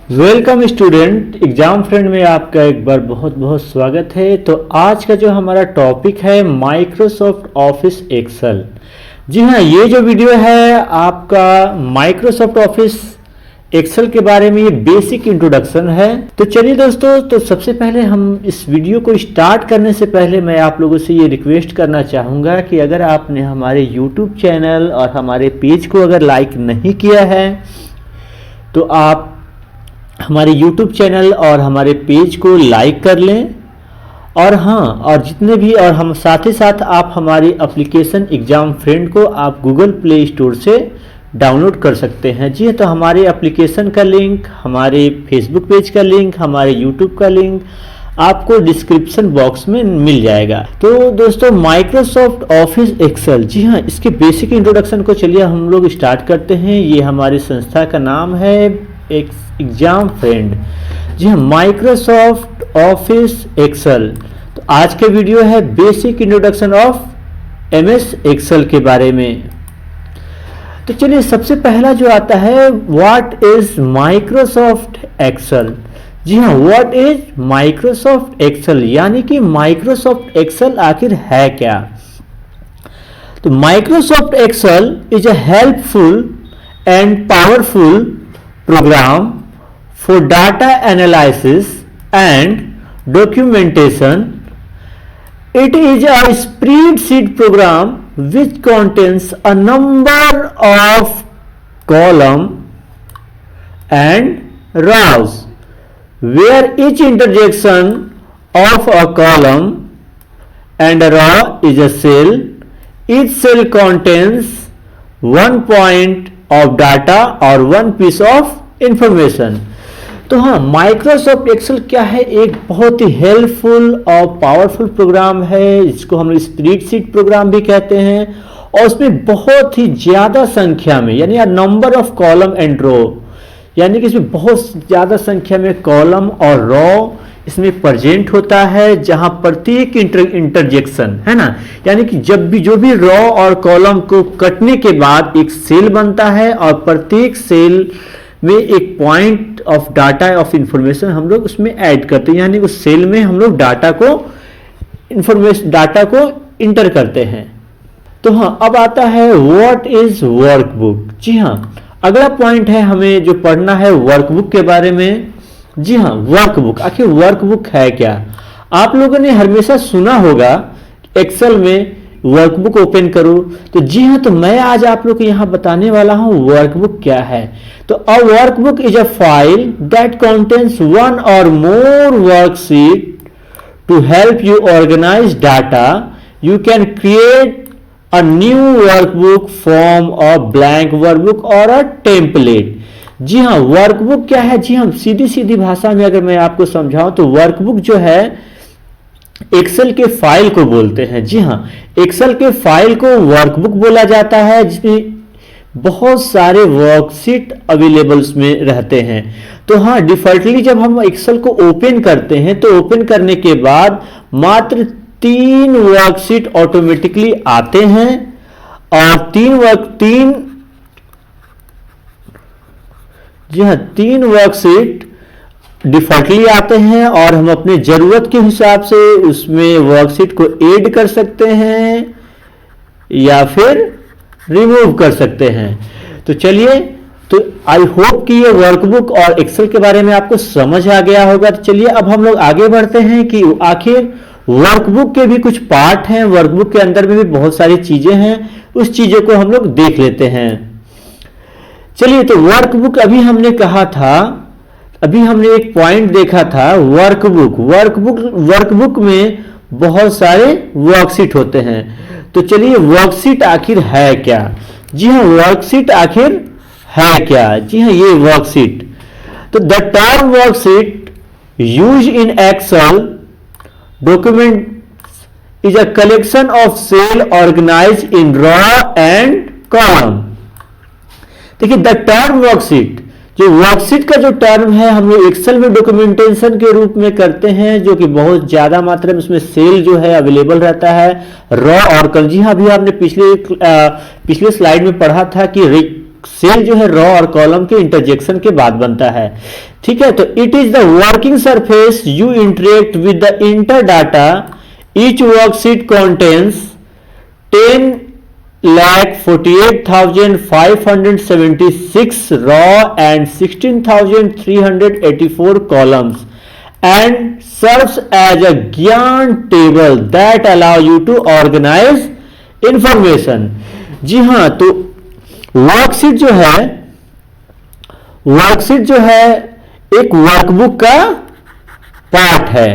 Welcome student, exam friend में आपका एक बार बहुत बहुत स्वागत है। तो आज का जो हमारा टॉपिक है माइक्रोसॉफ्ट ऑफिस एक्सेल। जी हाँ, ये जो वीडियो है आपका माइक्रोसॉफ्ट ऑफिस एक्सेल के बारे में, ये बेसिक इंट्रोडक्शन है। तो चलिए दोस्तों, तो सबसे पहले हम इस वीडियो को स्टार्ट करने से पहले मैं आप लोगों से ये रिक्वेस्ट करना चाहूँगा कि अगर आपने हमारे यूट्यूब चैनल और हमारे पेज को अगर लाइक नहीं किया है तो आप हमारे YouTube चैनल और हमारे पेज को लाइक कर लें। और हाँ, और जितने भी और हम साथ ही साथ आप हमारी एप्लीकेशन एग्ज़ाम फ्रेंड को आप गूगल प्ले स्टोर से डाउनलोड कर सकते हैं। जी तो हमारे एप्लीकेशन का लिंक, हमारे फेसबुक पेज का लिंक, हमारे YouTube का लिंक आपको डिस्क्रिप्शन बॉक्स में मिल जाएगा। तो दोस्तों, माइक्रोसॉफ्ट ऑफिस एक्सेल, जी हाँ, इसके बेसिक इंट्रोडक्शन को चलिए हम लोग स्टार्ट करते हैं। ये हमारी संस्था का नाम है एग्जाम फ्रेंड। जी हाँ, माइक्रोसॉफ्ट ऑफिस एक्सेल। तो आज के वीडियो है basic introduction of MS Excel के बारे में। तो चलिए, सबसे पहला जो आता है, व्हाट इज माइक्रोसॉफ्ट एक्सेल। जी हाँ, व्हाट इज माइक्रोसॉफ्ट एक्सेल, यानी कि माइक्रोसॉफ्ट एक्सेल आखिर है क्या। तो Microsoft Excel is a helpful and powerful program for data analysis and documentation. It is a spreadsheet program which contains a number of columns and rows, where each intersection of a column and a row is a cell. Each cell contains one point of data और one piece of information. तो हाँ, Microsoft Excel क्या है, एक बहुत ही helpful और powerful programme है, जिसको हम स्प्रेडशीट प्रोग्राम भी कहते हैं। और उसमें बहुत ही ज़्यादा संख्या में, यानी नंबर ऑफ कॉलम एंड रो, यानी कि इसमें बहुत ज़्यादा संख्या में कॉलम और रो इसमें प्रेजेंट होता है, जहां प्रत्येक इंटरजेक्शन है ना, यानी कि जब भी जो भी रो और कॉलम को कटने के बाद एक सेल बनता है और प्रत्येक सेल में एक point of data of information हम लोग उसमें ऐड करते हैं, यानी उस सेल में हम लोग डाटा को इंटर करते हैं। तो हाँ, अब आता है व्हाट इज वर्कबुक। जी हाँ, अगला पॉइंट है हमें जो पढ़ना है वर्कबुक के बारे में। जी हाँ, वर्कबुक, आखिर वर्कबुक है क्या। आप लोगों ने हमेशा सुना होगा एक्सेल में वर्कबुक ओपन करो। तो जी हाँ, तो मैं आज आप लोग को यहाँ बताने वाला हूँ वर्कबुक क्या है। तो a workbook is a file that contains one or more worksheet to help you organize data. You can create a new workbook from a blank workbook or a template. जी हाँ, वर्कबुक क्या है। जी हाँ, सीधी सीधी भाषा में अगर मैं आपको समझाऊं तो वर्कबुक जो है एक्सेल के फाइल को बोलते हैं। जी हाँ, एक्सेल के फाइल को वर्कबुक बोला जाता है, जिसमें बहुत सारे वर्कशीट अवेलेबल्स में रहते हैं। तो हाँ, डिफॉल्टली जब हम एक्सेल को ओपन करते हैं तो ओपन करने के बाद मात्र 3 वर्कशीट ऑटोमेटिकली आते हैं और 3 वर्कशीट डिफॉल्टली आते हैं और हम अपने जरूरत के हिसाब से उसमें वर्कशीट को ऐड कर सकते हैं या फिर रिमूव कर सकते हैं। तो चलिए, तो आई होप कि ये वर्कबुक और एक्सेल के बारे में आपको समझ आ गया होगा। तो चलिए, अब हम लोग आगे बढ़ते हैं कि आखिर वर्कबुक के भी कुछ पार्ट हैं, वर्कबुक के अंदर में भी बहुत सारी चीजें हैं, उस चीजों को हम लोग देख लेते हैं। चलिए, तो वर्कबुक अभी हमने कहा था, अभी हमने एक पॉइंट देखा था वर्कबुक में बहुत सारे वर्कशीट होते हैं। तो चलिए, वर्कशीट आखिर है क्या। जी हाँ, वर्कशीट आखिर है क्या। जी हाँ, ये वर्कशीट। तो the term worksheet use in Excel document is a collection of cell organise in row and column. देखिए, द टर्म वर्कशीट, जो वर्कशीट का जो टर्म है हम लोग एक्सेल में डॉक्यूमेंटेशन के रूप में करते हैं, जो कि बहुत ज्यादा मात्रा में उसमें सेल जो है अवेलेबल रहता है, रॉ और कॉलम। जी हाँ, अभी आपने पिछले स्लाइड में पढ़ा था कि सेल जो है रॉ और कॉलम के इंटरजेक्शन के बाद बनता है। ठीक है, तो it is the working surface you interact with the inter data. Each worksheet contains 10,48,576 raw and 16,384 columns and serves as a GYAN table that allow you to organize information। जी हाँ, तो वर्कशीट जो है एक वर्कबुक का part है।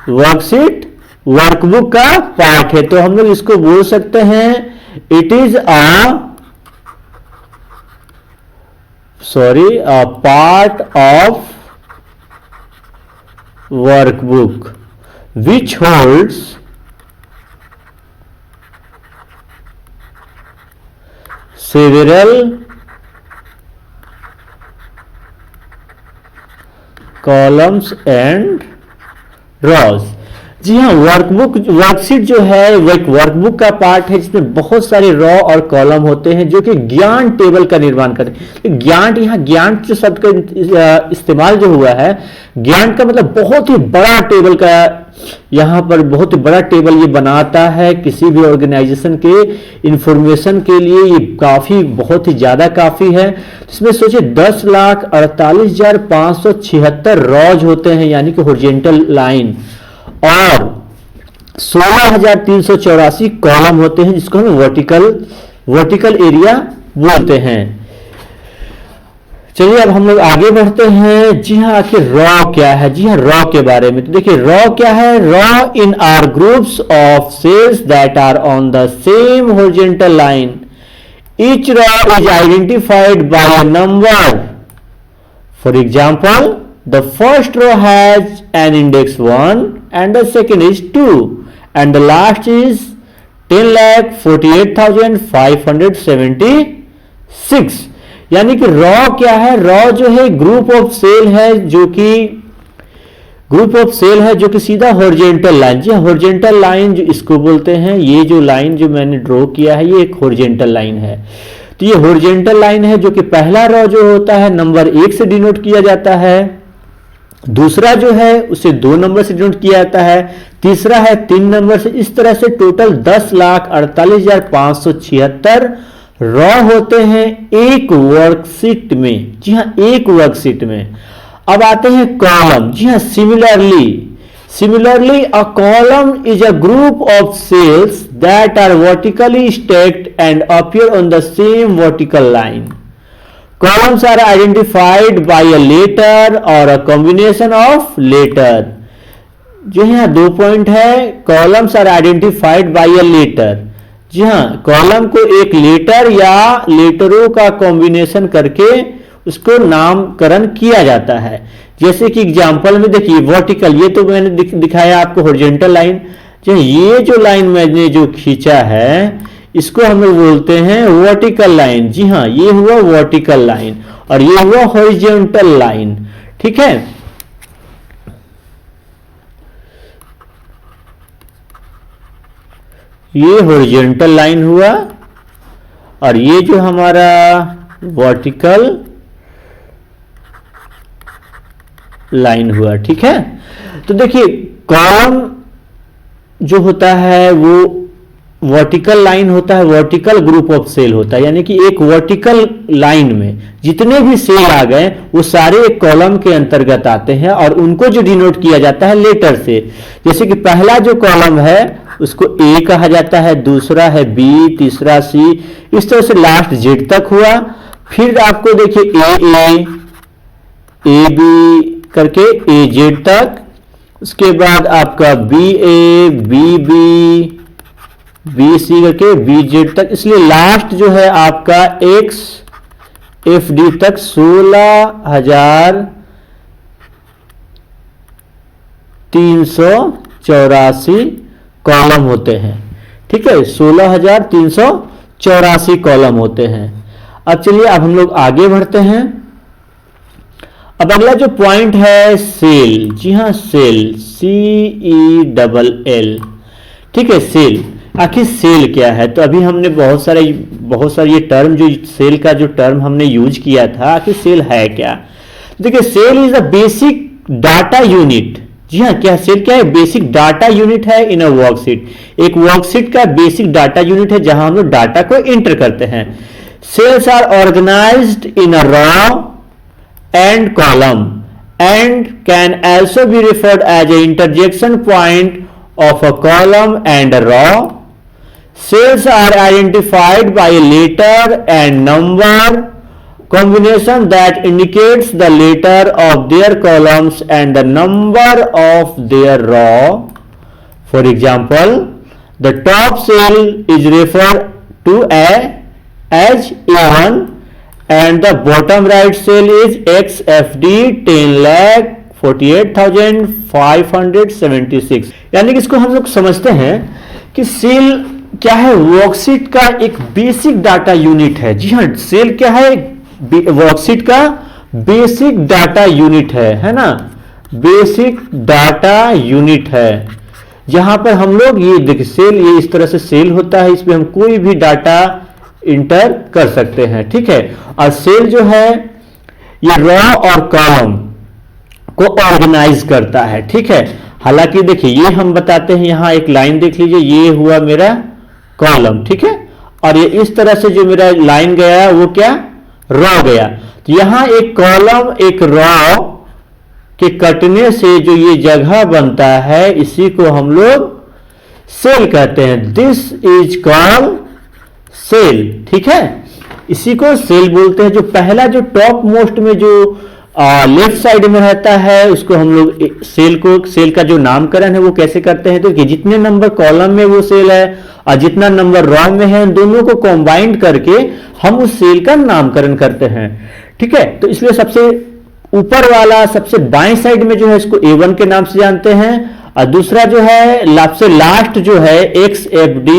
Worksheet workbook का part है, तो हम लोग इसको बोल सकते हैं it is a part of workbook which holds several columns and rows। जी हाँ, वर्कशीट जो है वो एक वर्कबुक का पार्ट है जिसमें बहुत सारे रॉ और कॉलम होते हैं जो कि ज्ञान टेबल का निर्माण करते हैं। ज्ञान जो शब्द का इस्तेमाल जो हुआ है, ज्ञान का मतलब बहुत ही बड़ा टेबल का, यहाँ पर बहुत ही बड़ा टेबल ये बनाता है किसी भी ऑर्गेनाइजेशन के इंफॉर्मेशन के लिए। ये काफी बहुत ही ज्यादा काफी है। इसमें सोचिए 10,48,576 रॉज होते हैं यानी कि हॉरिजॉन्टल लाइन, और 16,384 कॉलम होते हैं जिसको हम वर्टिकल एरिया बोलते हैं। चलिए अब हम लोग आगे बढ़ते हैं। जी हाँ, आखिर रॉ क्या है? जी हाँ, रॉ के बारे में तो देखिए रॉ क्या है। Row in are groups of cells that are on the same horizontal line. Each row is identified by a number. For example, the first row has an index 1 and the second is 2 and the last is 10,48,576। यानी कि raw क्या है? Raw जो है group of cell है जो कि सीधा हॉरिजॉन्टल लाइन। जी हॉरिजॉन्टल लाइन जो इसको बोलते हैं, ये जो लाइन जो मैंने ड्रॉ किया है ये एक हॉरिजॉन्टल लाइन है। तो ये हॉरिजॉन्टल लाइन है जो कि पहला रॉ जो होता है नंबर 1 से डिनोट किया जाता है, दूसरा जो है उसे 2 नंबर से डिनोट किया जाता है, तीसरा है 3 नंबर से। इस तरह से टोटल 10,48,576 रॉ होते हैं एक वर्कशीट में। जी हाँ, एक वर्कशीट में। अब आते हैं कॉलम। जी हाँ, similarly a column is a group of cells that are vertically stacked and appear on the same vertical line. Columns are identified by a letter or a combination of letter। जो यहाँ 2 point है, columns are identified by a letter। जी हाँ, column को एक letter या लेटरों का combination करके उसको नामकरण किया जाता है। जैसे कि एग्जांपल में देखिए वर्टिकल, ये तो मैंने दिखाया आपको हॉरिजॉन्टल लाइन। ये जो लाइन मैंने जो खींचा है इसको हम लोग बोलते हैं वर्टिकल लाइन। जी हाँ, ये हुआ वर्टिकल लाइन और ये हुआ हॉरिजॉन्टल लाइन। ठीक है, ये हॉरिजॉन्टल लाइन हुआ और ये जो हमारा वर्टिकल लाइन हुआ। ठीक है, तो देखिए कॉलम जो होता है वो वर्टिकल लाइन होता है, वर्टिकल ग्रुप ऑफ सेल होता है। यानी कि एक वर्टिकल लाइन में जितने भी सेल आ गए वो सारे एक कॉलम के अंतर्गत आते हैं और उनको जो डिनोट किया जाता है लेटर से। जैसे कि पहला जो कॉलम है उसको ए कहा जाता है, दूसरा है बी, तीसरा सी, इस तरह से लास्ट जेड तक हुआ। फिर आपको देखिए ए बी करके ए जेड तक, उसके बाद आपका बी ए, बी बी, बी सी करके बी जेड तक। इसलिए लास्ट जो है आपका एक्स एफ डी तक 16,384 कॉलम होते हैं। ठीक है, 16,384 कॉलम होते हैं। अब चलिए अब हम लोग आगे बढ़ते हैं। अब अगला जो पॉइंट है सेल। जी हाँ, सेल, CELL। ठीक है, सेल आखिर सेल क्या है? तो अभी हमने बहुत सारे ये टर्म, जो सेल का जो टर्म हमने यूज किया था, आखिर सेल है क्या? देखिए, cell is a basic data unit. जी हाँ, क्या सेल क्या है? बेसिक डाटा यूनिट है इन अ वर्कशीट। एक वर्कशीट का बेसिक डाटा यूनिट है जहां हम लोग डाटा को एंटर करते हैं। Cells are organized in a row and column and can also be referred as a intersection point of a column and a row. Cells are identified by a letter and number combination that indicates the letter of their columns and the number of their row. For example, the top cell is referred to as A1 and the bottom right cell is XFD 10,48,576। यानी कि इसको हम लोग समझते हैं कि cell क्या है? वर्कशीट का एक बेसिक डाटा यूनिट है। जी हाँ, सेल क्या है? वर्कशीट का बेसिक डाटा यूनिट है ना? बेसिक डाटा यूनिट है जहां पर हम लोग ये देखिए, सेल ये इस तरह से सेल होता है, इसमें हम कोई भी डाटा इंटर कर सकते हैं। ठीक है, और सेल जो है ये रॉ और कॉलम को ऑर्गेनाइज करता है। ठीक है, हालांकि देखिए ये हम बताते हैं, यहां एक लाइन देख लीजिए, ये हुआ मेरा कॉलम। ठीक है, और ये इस तरह से जो मेरा लाइन गया वो क्या? रॉ गया। तो यहां एक कॉलम एक रॉ के कटने से जो ये जगह बनता है, इसी को हम लोग सेल कहते हैं। This is called cell. ठीक है, इसी को सेल बोलते हैं। जो पहला जो टॉप मोस्ट में जो लेफ्ट साइड में रहता है, उसको हम लोग सेल का जो नामकरण है वो कैसे करते हैं? तो जितने नंबर कॉलम में वो सेल है और जितना नंबर रॉ में है, दोनों को कंबाइंड करके हम उस सेल का नामकरण करते हैं। ठीक है, तो इसलिए सबसे ऊपर वाला सबसे बाएं साइड में जो है इसको A1 के नाम से जानते हैं, और दूसरा जो है सबसे लास्ट जो है XFD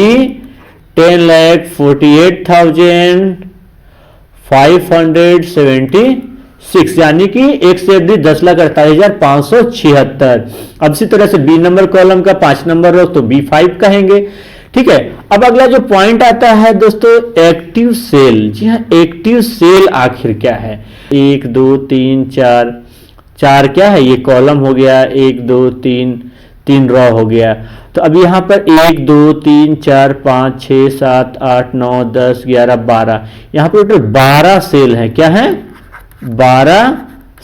10,48,576, यानी कि XFD 10,48,576। अब इसी तरह से B नंबर कॉलम का 5 नंबर रो तो B5 कहेंगे। ठीक है, अब अगला जो पॉइंट आता है दोस्तों, एक्टिव सेल। जी हाँ, एक्टिव सेल आखिर क्या है? 1 2 3 4 क्या है? ये कॉलम हो गया, 1 2 3 रॉ हो गया। तो अब यहां पर 1 2 3 4 5 6 7 8 9 10 11 12, यहां पर टोटल 12 सेल हैं। क्या है? 12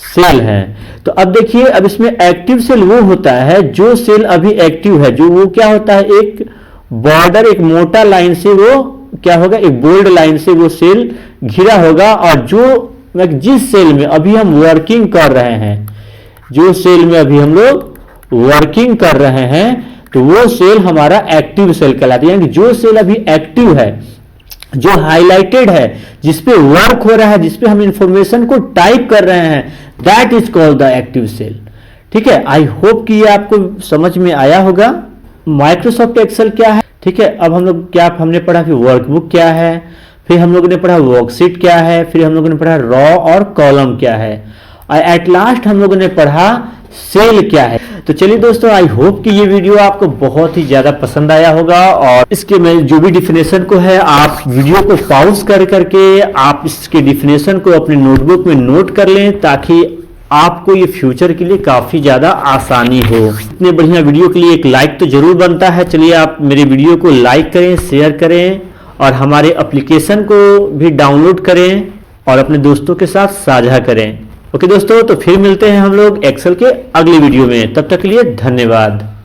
सेल हैं। तो अब देखिए, अब इसमें एक्टिव सेल वो होता है जो सेल अभी एक्टिव है, जो वो क्या होता है? एक बॉर्डर, एक मोटा लाइन से वो क्या होगा? एक बोल्ड लाइन से वो सेल घिरा होगा, और जिस सेल में अभी हम वर्किंग कर रहे हैं, जो सेल में अभी हम लोग वर्किंग कर रहे हैं, तो वो सेल हमारा एक्टिव सेल कहलाता है। यानी जो सेल अभी एक्टिव है, जो हाईलाइटेड है, जिसपे वर्क हो रहा है, जिसपे हम इंफॉर्मेशन को टाइप कर रहे हैं, that is called the active cell. ठीक है, आई होप कि ये आपको समझ में आया होगा। माइक्रोसॉफ्ट एक्सेल क्या है? ठीक है, अब हम लोग हमने पढ़ा कि वर्कबुक क्या है, फिर हम लोगों ने पढ़ा वर्कशीट क्या है, फिर हम लोगों ने पढ़ा रॉ और कॉलम क्या है, और एट लास्ट हम लोगों ने पढ़ा सेल क्या है। तो चलिए दोस्तों, आई होप कि ये वीडियो आपको बहुत ही ज्यादा पसंद आया होगा, और इसके में जो भी डिफिनेशन को है, आप वीडियो को पॉज कर करके आप इसके डिफिनेशन को अपने नोटबुक में नोट कर लें, ताकि आपको ये फ्यूचर के लिए काफी ज्यादा आसानी हो। इतने बढ़िया वीडियो के लिए एक लाइक तो जरूर बनता है। चलिए आप मेरे वीडियो को लाइक करें, शेयर करें, और हमारे एप्लीकेशन को भी डाउनलोड करें और अपने दोस्तों के साथ साझा करें। ओके दोस्तों, तो फिर मिलते हैं हम लोग एक्सेल के अगली वीडियो में। तब तक के लिए धन्यवाद।